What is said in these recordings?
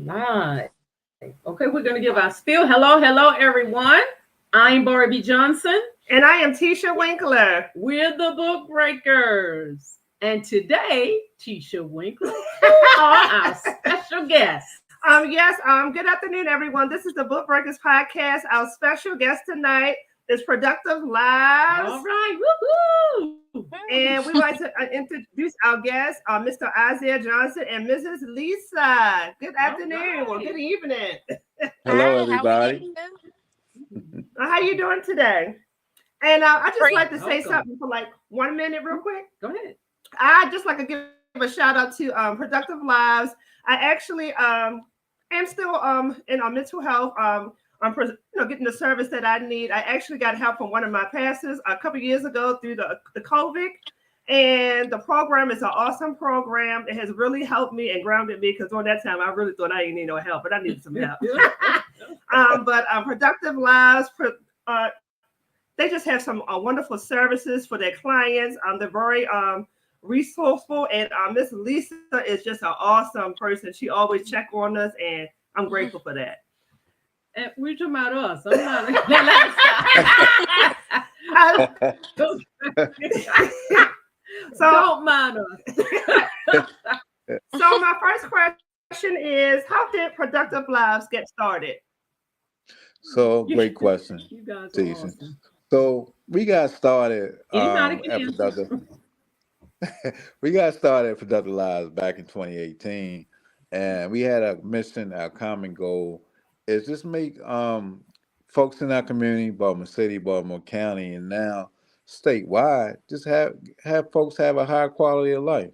Live. Okay, we're going to give our spiel. Hello, hello, everyone. I'm Barbie Johnson. And I am Tisha Winkler. We're the Book Breakers. And today, Tisha Winkler, who are our special guests. Good afternoon, everyone. This is the Book Breakers podcast. Our special guest tonight is Productive Lives. All right, woohoo! And we'd like to introduce our guests, Mr. Isaiah Johnson and Mrs. Lisa. Good afternoon or good evening. Hello, everybody. How you doing today? And I just Great. like to say Welcome. something for like 1 minute real quick. Go ahead. I just like to give a shout out to Productive Lives. I actually am still in mental health. I'm getting the service that I need. I actually got help from one of my pastors a couple years ago through the COVID. And the program is an awesome program. It has really helped me and grounded me because during that time I really thought I didn't need no help, but I needed some help. But Productive Lives, they just have some wonderful services for their clients. They're very resourceful, and Miss Lisa is just an awesome person. She always check on us, and I'm grateful for that. And we're talking about us. I'm not. So Don't mind us. So my first question is, how did Productive Lives get started? So, great question, You guys are Jason. awesome. So we got started Anybody at can answer. Productive. We got started at Productive Lives back in 2018, and we had a mission, our common goal is just make folks in our community, Baltimore City, Baltimore County, and now statewide, just have folks have a higher quality of life.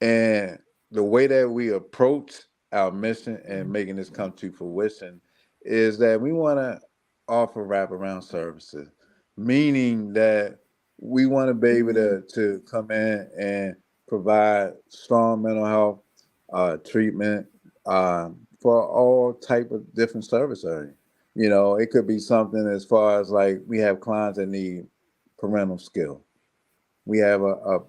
And the way that we approach our mission and making this come to fruition is that we want to offer wraparound services, meaning that we want to be able to come in and provide strong mental health treatment for all type of different service areas. You know, it could be something as far as like we have clients that need parental skill. We have a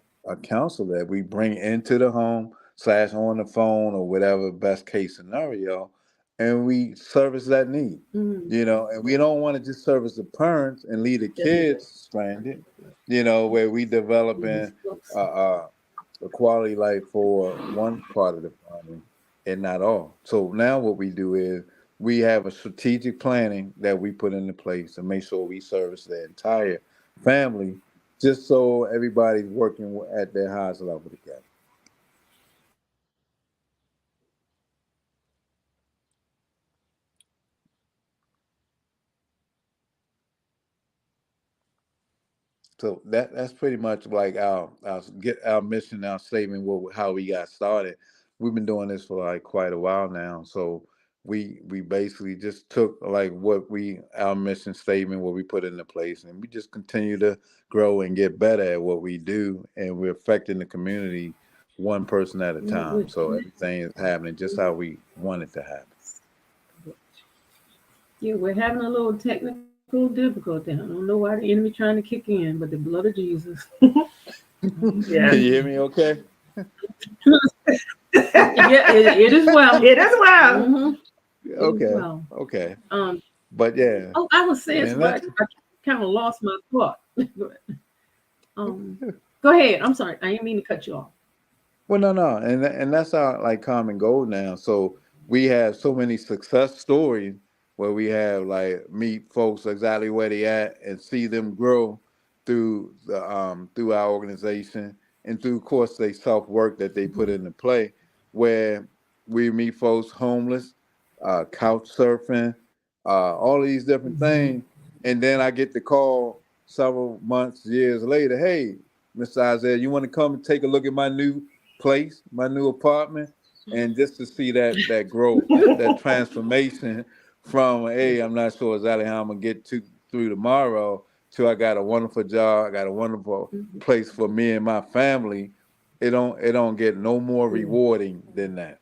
counselor that we bring into the home slash on the phone or whatever best case scenario, and we service that need. You know, and we don't want to just service the parents and leave the kids stranded. You know, where we developing a quality life for one part of the family and not all. So now what we do is we have a strategic planning that we put into place to make sure we service the entire family, just so everybody's working at their highest level together. So that's pretty much like our get our mission, our statement, how we got started. We've been doing this for like quite a while now. So we basically just took like what we our mission statement, what we put into place, and we just continue to grow and get better at what we do, and we're affecting the community one person at a time. So everything is happening just how we want it to happen. Yeah, we're having a little technical difficulty. I don't know why the enemy trying to kick in, but the blood of Jesus. Yeah. Can you hear me okay? Yeah, it is well. It is well. Mhm. It is Okay. well. Okay. Um. But yeah, Oh, I was saying, and but that's I kind of lost my thought. um. Go ahead. I'm sorry. I didn't mean to cut you off. well, no, and that's our like common goal now. So we have so many success stories where we have like meet folks exactly where they at and see them grow through our organization and through, of course, they self work that they put into play. Where we meet folks homeless, couch surfing, all these different things, and then I get the call several months, years later. Hey, Mr. Isaiah, you want to come and take a look at my new place, my new apartment, and just to see that growth, that transformation from hey, I'm not sure exactly how I'm gonna get to through tomorrow to I got a wonderful job, I got a wonderful place for me and my family. It don't get no more rewarding than that.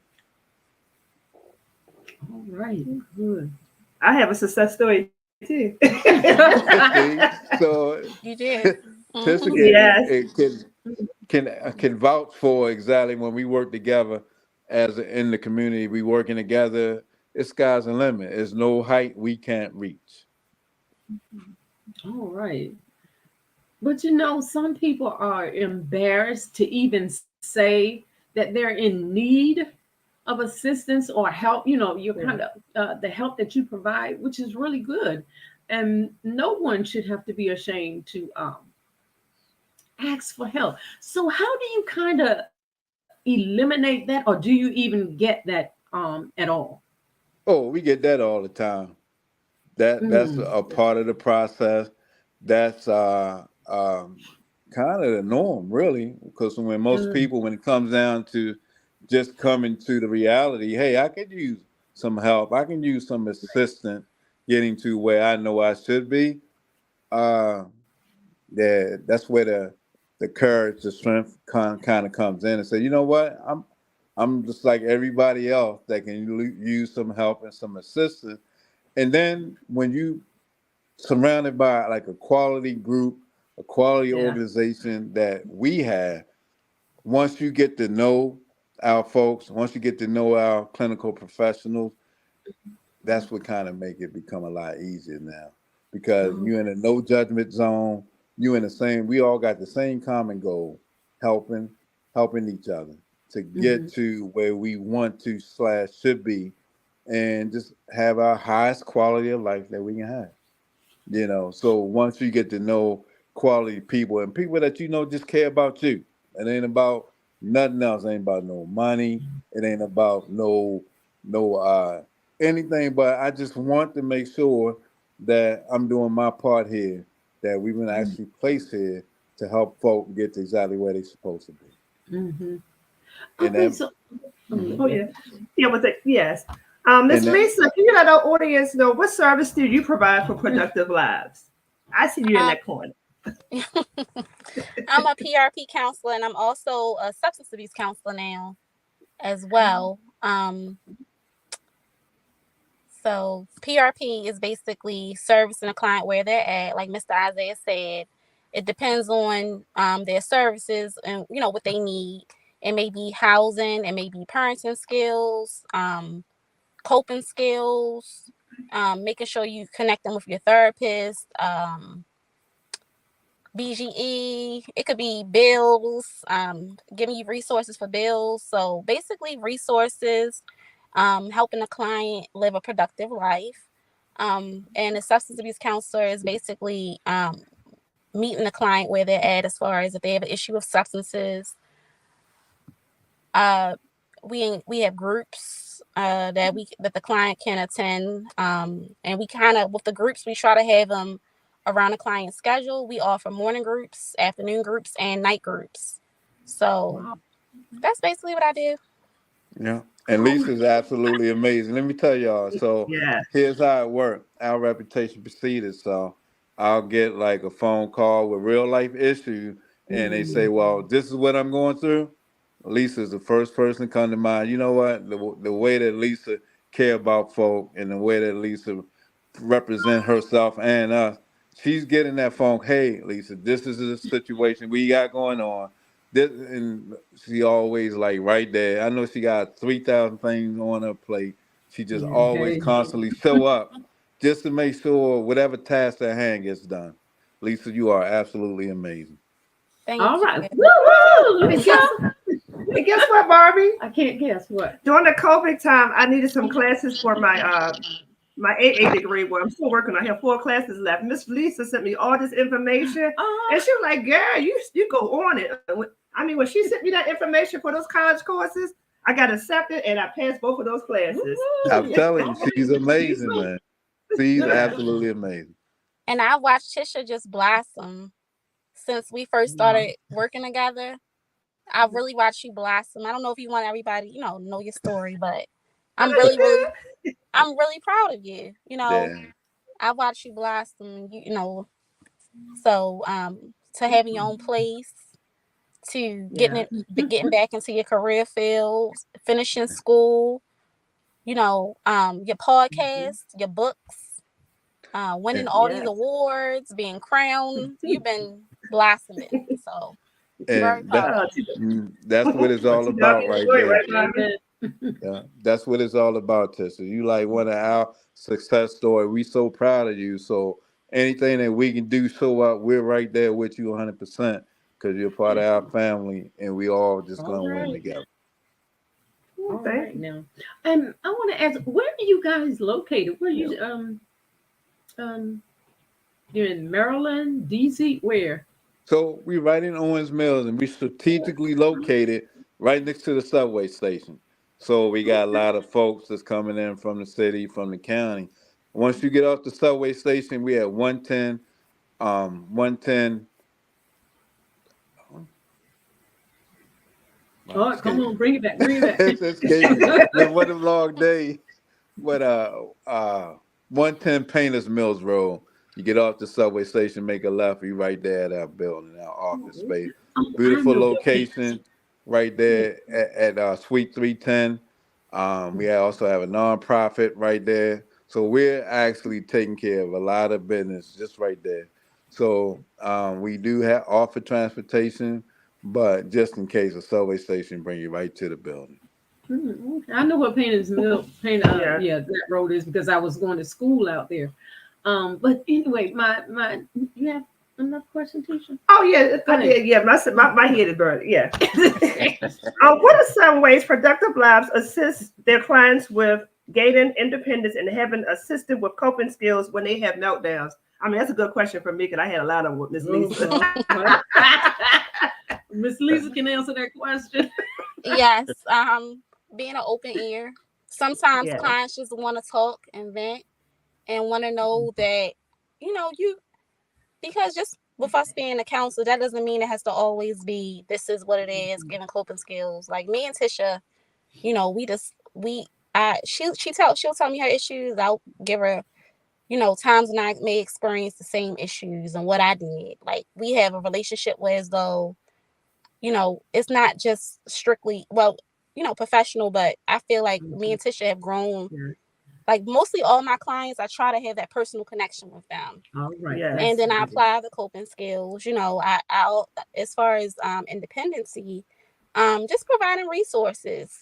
All right. Good. I have a success story too. See, so You did. Tessa Hmm. can Yes. it can vouch for exactly when we work together. as in the community, we working together. It's sky's the limit. There's no height we can't reach. All right. But some people are embarrassed to even say that they're in need of assistance or help. You're Yeah. kind of the help that you provide, which is really good. And no one should have to be ashamed to ask for help. So, how do you kind of eliminate that, or do you even get that at all? Oh, we get that all the time. That's Mm, a part of the process. That's kind of the norm, really, because when most mm, people, when it comes down to just coming to the reality, hey, I could use some help. I can use some assistance getting to where I know I should be. Uh, that's where the courage, the strength kind of comes in and say, you know what, I'm just like everybody else that can use some help and some assistance. And then when you surrounded by like a quality group, a quality yeah. organization that we have, once you get to know our folks, once you get to know our clinical professionals, that's what kind of make it become a lot easier now because Oh, you're in a no judgment zone. You in the same. We all got the same common goal: helping, helping each other to get mhm, to where we want to slash should be, and just have our highest quality of life that we can have. So once you get to know quality people and people that just care about you, it ain't about nothing else. It ain't about no money. It ain't about no anything. But I just want to make sure that I'm doing my part here. That we've been actually placed here to help folk get to exactly where they're supposed to be. mhm. And Okay, then, so mhm. Oh yeah. Yeah, with it. Yes. Miss and that, Lisa, can you let our audience know what service do you provide for Productive Lives? I see you in Um, that corner. I'm a PRP counselor and I'm also a substance abuse counselor now as well. So PRP is basically servicing a client where they're at, like Mr. Isaiah said. It depends on their services and what they need. It may be housing, it may be parenting skills, coping skills, making sure you connect them with your therapist, BGE. It could be bills, giving you resources for bills. So basically, resources, helping a client live a productive life. And a substance abuse counselor is basically meeting the client where they're at as far as if they have an issue with substances. Uh, we have groups that the client can attend, and we kind of with the groups we try to have them around the client's schedule. We offer morning groups, afternoon groups, and night groups. So wow. that's basically what I do. Yeah. And Oh, Lisa's absolutely amazing. Let me tell y'all. So Yeah. here's how it worked. Our reputation preceded. So I'll get like a phone call with real life issue, and they say, mm, "Well, this is what I'm going through." Lisa's the first person to come to mind. You know what? The way that Lisa care about folk and the way that Lisa represent herself and us, she's getting that phone. Hey, Lisa, this is the situation we got going on. This, and she always like right there. I know she got 3,000 things on her plate. She just yeah, always hey. constantly show up just to make sure whatever task at hand gets done. Lisa, you are absolutely amazing. Thank All you. right. Woo-hoo! Look And at guess, y'all. and guess what, Barbie? I can't guess what. During the COVID time, I needed some classes for my AA degree where I'm still working. I have 4 classes left. Miss Lisa sent me all this information, and Oh, she was like, "Girl, you go on it." I mean, when she sent me that information for those college courses, I got accepted and I passed both of those classes. I'm woo-hoo. telling you, All she's right. amazing, man. She's Yeah. absolutely amazing. And I watched Tisha just blossom since we first Wow. started working together. I really watched you blossom. I don't know if you want everybody, know your story, but I'm really, really, I'm really proud of you. Yeah. I watched you blossom. So to having your own place, to Yeah. getting back into your career field, finishing school, your Mhm. podcast, your books, winning And, all these Yes. awards, being crowned. You've been blossoming. So very and proud that of Oh, you. that's what it's all see, y'all about get the right story there. right, Barbie? Amen. Yeah, that's what it's all about, Tessa. You like one of our success story. We so proud of you. So anything that we can do, show up, we're right there with you 100% because you're part of our family, and we all just All gonna win right. together. All Thank right now. And I want to ask, where are you guys located? Where you um you're in Maryland, DC, where? So we right in Owens Mills, and we strategically located right next to the subway station. So we got a lot of folks that's coming in from the city, from the county. Once you get off the subway station, we at 110, 110. Wow, Oh, come escape on, me. bring it back, bring It's it escaped me. back. It was a long day. But 110 Painters Mills Road. You get off the subway station, make a left, you right there at our building, our office space. Oh, I Beautiful know what location right it there at Suite 310. We also have a nonprofit right there. So we're actually taking care of a lot of business just right there. So we do have offer transportation, but just in case a subway station bring you right to the building. I know what Painter's Mill, Yeah. yeah, that road is because I was going to school out there. But anyway, my, you have another question, teacher? Oh yeah, Go I ahead. did. Yeah, my head is burning. Yeah. What are some ways Productive Labs assist their clients with gaining independence and having assisted with coping skills when they have meltdowns? I mean, that's a good question for me because I had a lot of them with Miss Lisa. Miss Lisa can answer that question. Yes, being an open ear. Sometimes Yeah. clients just want to talk and vent and want to know that, you because just with us being a counselor, that doesn't mean it has to always be this is what it is, giving coping skills. Like me and Tisha, she'll tell me her issues. I'll give her, times when I may experience the same issues and what I did. Like we have a relationship where as though, it's not just strictly professional, but I feel like me and Tisha have grown. Yeah. Like mostly all my clients, I try to have that personal connection with them. All right. Yeah. And then I apply the coping skills. I'll as far as independency, just providing resources.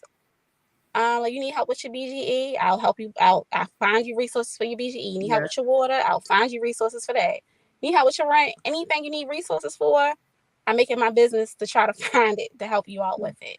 Like you need help with your BGE, I'll help you out. I'll find you resources for your BGE. You need help with your water, I'll find you resources for that. You need help with your rent, anything you need resources for, I make it my business to try to find it to help you out with it.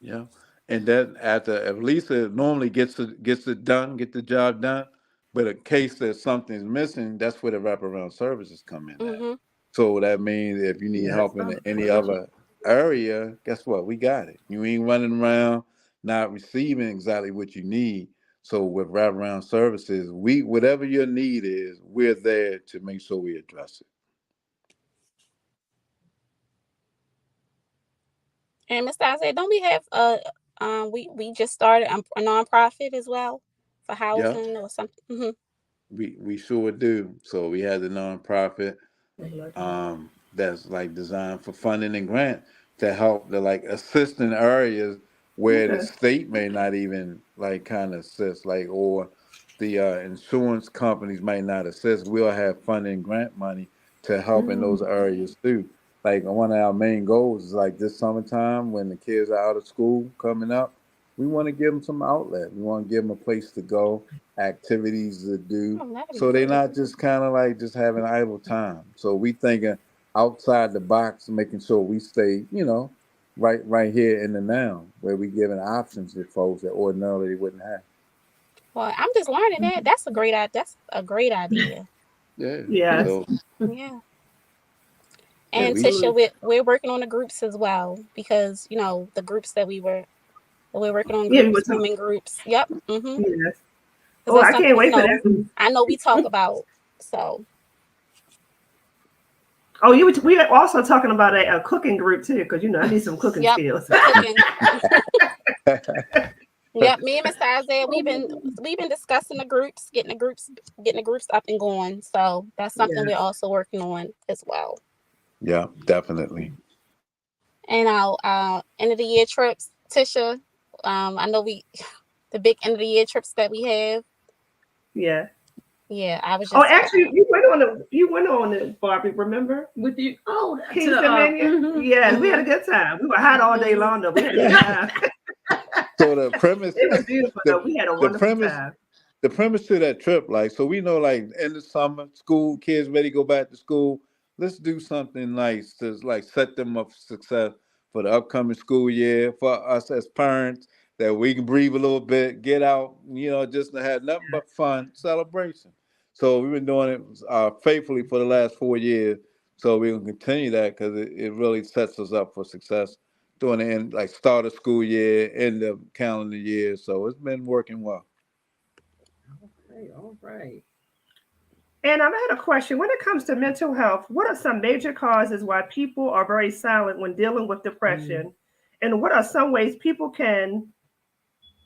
Yeah. And then at least it normally gets it done, get the job done. But in case that something's missing, that's where the wraparound services come in at. Mm-hmm. So that means if you need help in any other area, guess what? We got it. You ain't running around not receiving exactly what you need. So with wraparound services, whatever your need is, we're there to make sure we address it. And Mr. Isaiah, don't we have we just started a nonprofit as well for Yeah, housing or something? Mm-hmm. we sure do. So we had the nonprofit that's like designed for funding and grant to help the like assist in areas where the state may not even like kind of assist, like or the insurance companies might not assist. We'll have funding and grant money to help in those areas too. Like one of our main goals is like this summertime when the kids are out of school coming up, we want to give them some outlet. We want to give them a place to go, activities to do, Oh, that'd be so they're good. not just kind of like just having idle time. So we thinking outside the box, making sure we stay, right here in the now, where we giving options to folks that ordinarily they wouldn't have. Well, I'm just learning that. That's a great idea. Yeah. Yes. So Yeah. And we Tisha, we're working on the groups as well because the groups that we're working on Yeah, we groups, were women groups. Yep. Mm-hmm. Yes. Oh, I can't wait for that. I know we talk about. So. Oh, we are also talking about a cooking group too, because I need some cooking skills. Cooking. Yep, me and Mr. Isaiah, we've been discussing the groups, getting the groups up and going. So that's something we're also working on as well. Yeah, definitely. And our end of the year trips, Tisha. I know the big end of the year trips that we have. Yeah. Yeah, I was just. Oh, actually, you went on it, Barbie. Remember with you? Oh, King's Dominion. Yeah, we had a good time. We were hot all day long though. We had a good time. So the premise, It was beautiful though. We had a the wonderful premise, time. the premise to that trip, like, so we know, like, in the summer, school kids ready to go back to school. Let's do something nice to like set them up for success for the upcoming school year. For us as parents, that we can breathe a little bit, get out, just to have nothing but fun, celebration. So we've been doing it faithfully for the last 4 years. So we're gonna continue that because it really sets us up for success doing it in like start of school year, end of calendar year. So it's been working well. Okay, all right. And I had a question. When it comes to mental health, what are some major causes why people are very silent when dealing with depression? And what are some ways people can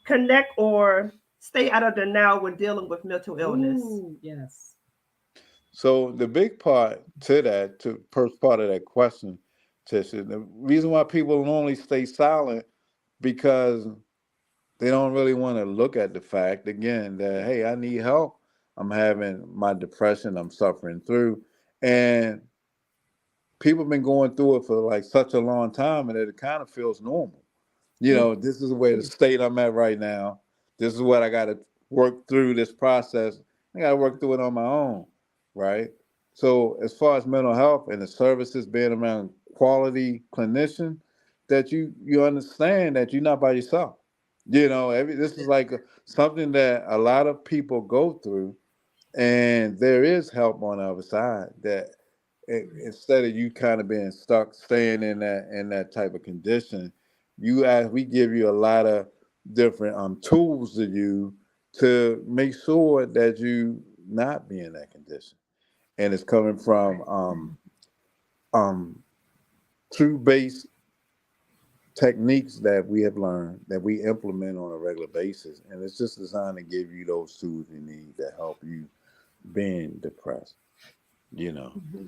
connect or stay out of the now when dealing with mental illness? Ooh, yes. So the big part to that, to first part of that question, Tisha, the reason why people normally stay silent because they don't really want to look at the fact again that, hey, I need help. I'm having my depression. I'm suffering through, and people have been going through it for like such a long time, and it kind of feels normal. This is where the state I'm at right now. This is what I got to work through this process. I got to work through it on my own, right? So as far as mental health and the services being around quality clinician, that you understand that you're not by yourself. This is like something that a lot of people go through, and there is help on the other side. That instead of you kind of being stuck, staying in that type of condition, we give you a lot of different tools to use to make sure that you not be in that condition, and it's coming from true base techniques that we have learned that we implement on a regular basis, and it's just designed to give you those tools you need to help you being depressed.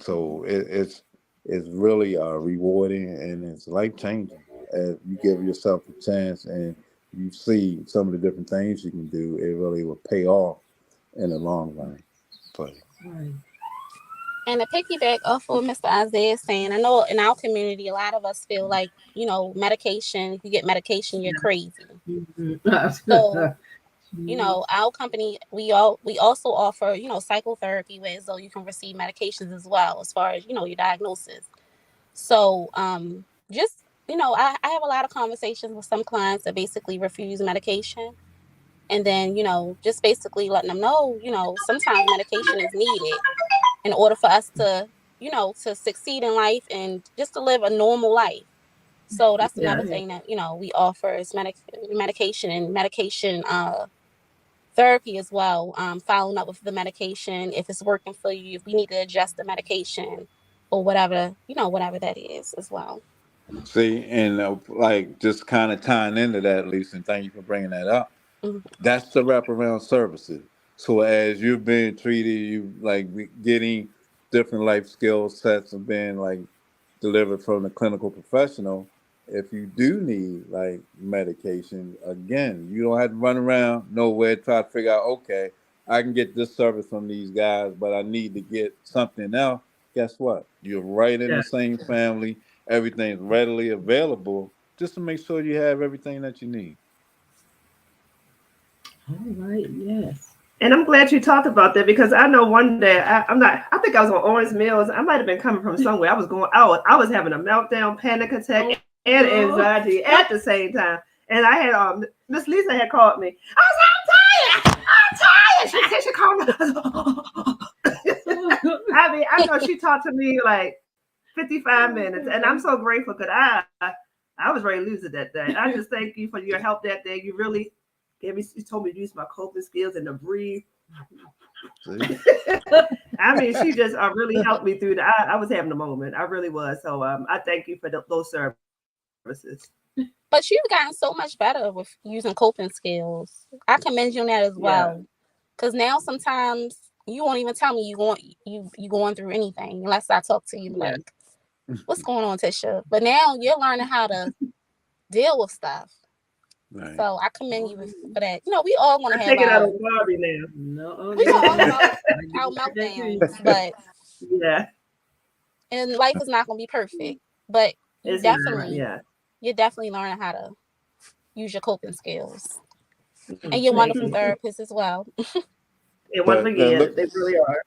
So it's really rewarding and it's life changing. As you give yourself a chance and you see some of the different things you can do, it really will pay off in the long run for you. Right. And to piggyback off of what Mr. Isaiah is saying, I know in our community, a lot of us feel like, medication, if you get medication, you're crazy. So, our company, we also offer, psychotherapy ways so you can receive medications as well as far as, your diagnosis. So, just, I have a lot of conversations with some clients that basically refuse medication. And then, just basically letting them know, sometimes medication is needed in order for us to, to succeed in life and just to live a normal life. So that's another thing that, we offer is medication and medication therapy as well. Following up with the medication, if it's working for you, if we need to adjust the medication or whatever, whatever that is as well. See, and like just kind of tying into that, Lisa, and thank you for bringing that up. Mm-hmm. That's the wraparound services. So as you're being treated, you like getting different life skill sets and being like delivered from the clinical professional. If you do need like medication, again, you don't have to run around nowhere try to figure out, okay, I can get this service from these guys, but I need to get something else. Guess what? You're right in the same family. Everything's readily available just to make sure you have everything that you need. All right, yes. And I'm glad you talked about that because I know one day I think I was on Orange Mills. I might have been coming from somewhere. I was having a meltdown, panic attack, and anxiety at the same time. And I had Miss Lisa had called me. I was like, I'm tired. She called me. I mean, I know she talked to me like 55 minutes, and I'm so grateful because I was ready to lose it that day. I just thank you for your help that day. You really she told me to use my coping skills and to breathe. I mean, she just really helped me through that. I was having a moment. I really was. So I thank you for those services. But you've gotten so much better with using coping skills. I commend you on that as well. Because now sometimes you won't even tell me you going through anything unless I talk to you like, what's going on, Tisha? But now you're learning how to deal with stuff. Right. So I commend you for that. We all want to have it out on Barbie now. No, we all have our meltdowns, but and life is not going to be perfect. But you're definitely learning how to use your coping skills. And Mm, you're thank wonderful you. therapists as well. And once But now again, look, they really are.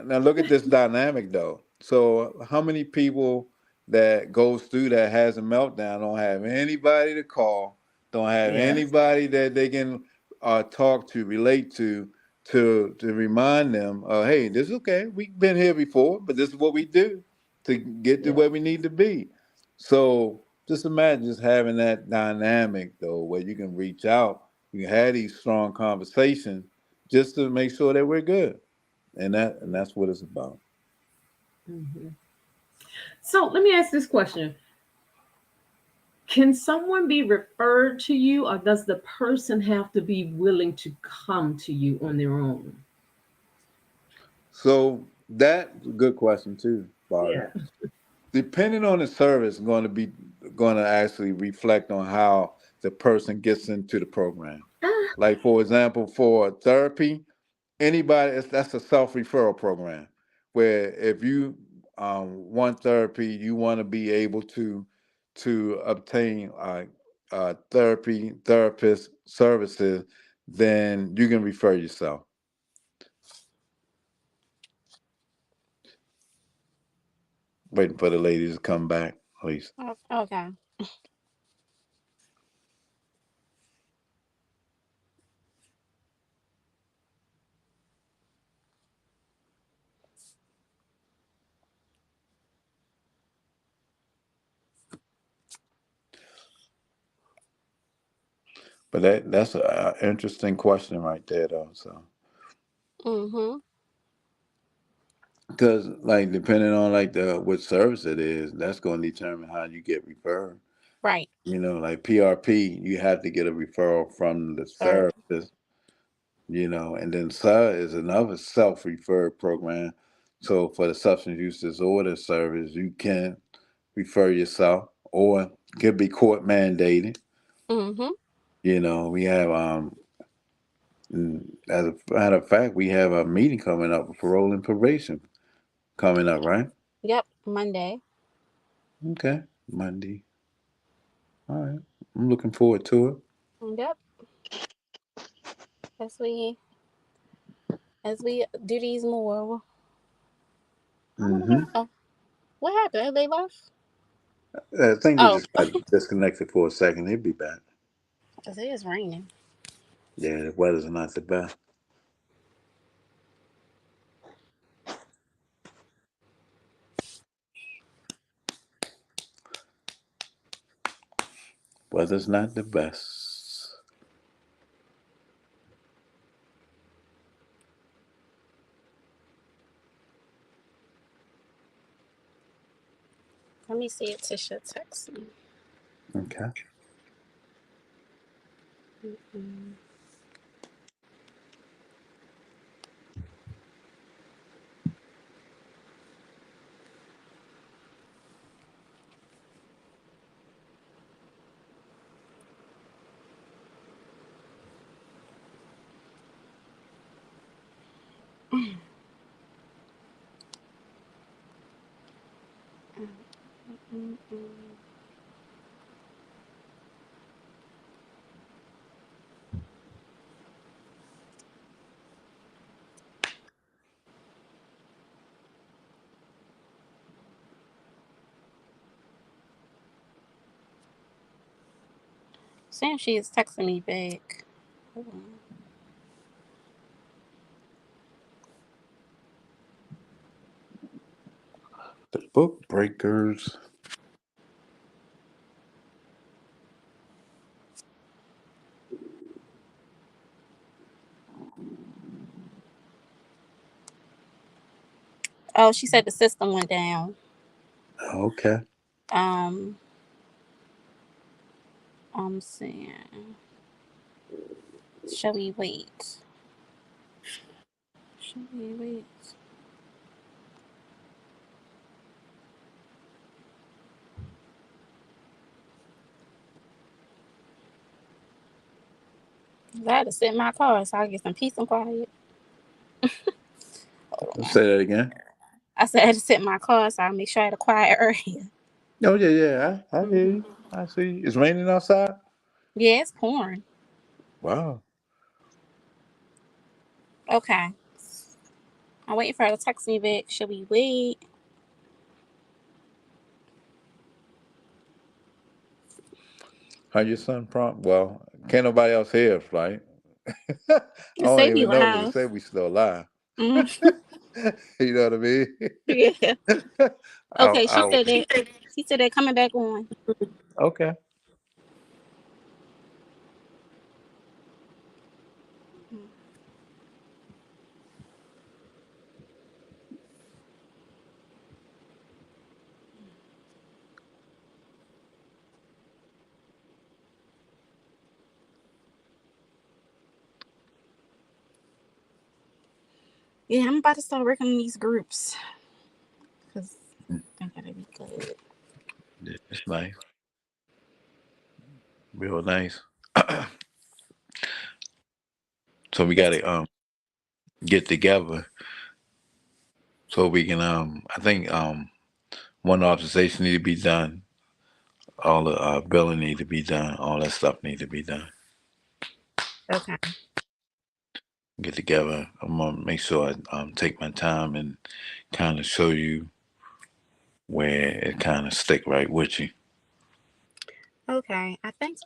now look at this dynamic though. So how many people that goes through that has a meltdown don't have anybody to call, don't have Yes. anybody that they can talk to, relate to remind them, hey, this is okay. We've been here before, but this is what we do to get to Yeah. where we need to be. So just imagine just having that dynamic though, where you can reach out, you can have these strong conversations just to make sure that we're good. And that's what it's about. Mhm. So let me ask this question. Can someone be referred to you, or does the person have to be willing to come to you on their own? So that's a good question too, Barbara. Yeah. Depending on the service, going to actually reflect on how the person gets into the program. Ah, Like for example, for therapy, that's a self referral program where if you want therapy, you want to be able to obtain therapist services, then you can refer yourself. Waiting for the ladies to come back, please. Okay. But that's a interesting question right there, though. So, Mm-hmm. because like depending on like the what service it is, that's going to determine how you get referred. Right. Like PRP, you have to get a referral from the Sir. therapist. And then SAR is another self-referred program. So for the substance use disorder service, you can refer yourself, or could be court mandated. Mm-hmm. We have as a matter of fact, we have a meeting coming up for parole and probation coming up, right? Yep. Monday. Okay, Monday. All right, I'm looking forward to it. Yep. As we as we do these more. I wonder Hmm. oh, what happened? Have they left? I think they Oh, just got disconnected for a second. They'll be back. because it is raining. Yeah, the weather's not the best. Weather's not the best. Let me see if Tisha texts me. Okay. Mm-mm. Mm-mm. Sam, she is texting me back. Hold on. The book breakers. Oh, she said the system went down. Okay. Um, I'm saying, shall we wait? Shall we wait? I had to sit in my car so I get some peace and quiet. Hold Let's on. say that again. I said I had to sit in my car so I make sure I had a quiet area. Oh yeah, yeah. I hear Mm-hmm. you. I see you. It's raining outside. Yeah, it's pouring. Wow. Okay. I'm waiting for her to text me back. Should we wait? How your son prompt? Well, can't nobody else hear us, right? I It don't say we even know, but it live. say we still live. Mm, You know what I mean? yeah. I, Okay, she I, said that. She said they're coming back on. okay. Yeah, I'm about to start working on these groups because Mm, I gotta be good. yeah, it's nice, real nice. So we got It's to get together so we can I think one authorization need to be done. All the billing need to be done. All that stuff need to be done. okay. Get together. I'm gonna make sure I take my time and kind of show you where it kind of stick right with you. Okay. I think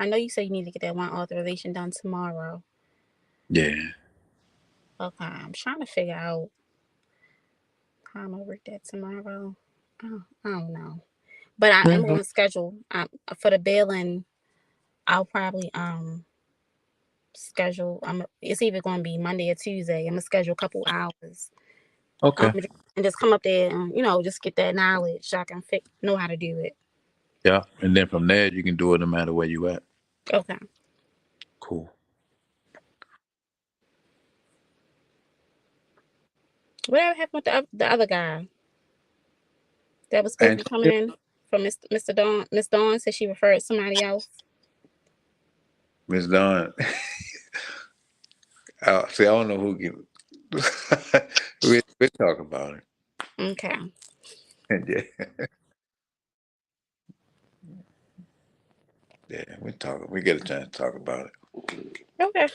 I know you said you need to get that one authorization done tomorrow. Yeah. Okay. I'm trying to figure out how I'm gonna work that tomorrow. Oh, I don't know. But I am Mhm. on the schedule. For the billing, I'll probably schedule. It's either going to be Monday or Tuesday. I'm gonna schedule a couple hours. Okay. And just come up there and just get that knowledge so I can know how to do it. Yeah. And then from there, you can do it no matter where you at. Okay. Cool. Whatever happened with the other guy that was supposed And to be coming in from Mr. Dawn? Miss Dawn said she referred somebody else. Miss Dawn, see, I don't know who can. We talk about Okay. it. Yeah. Yeah. We talk. We get a chance to talk about it. Okay.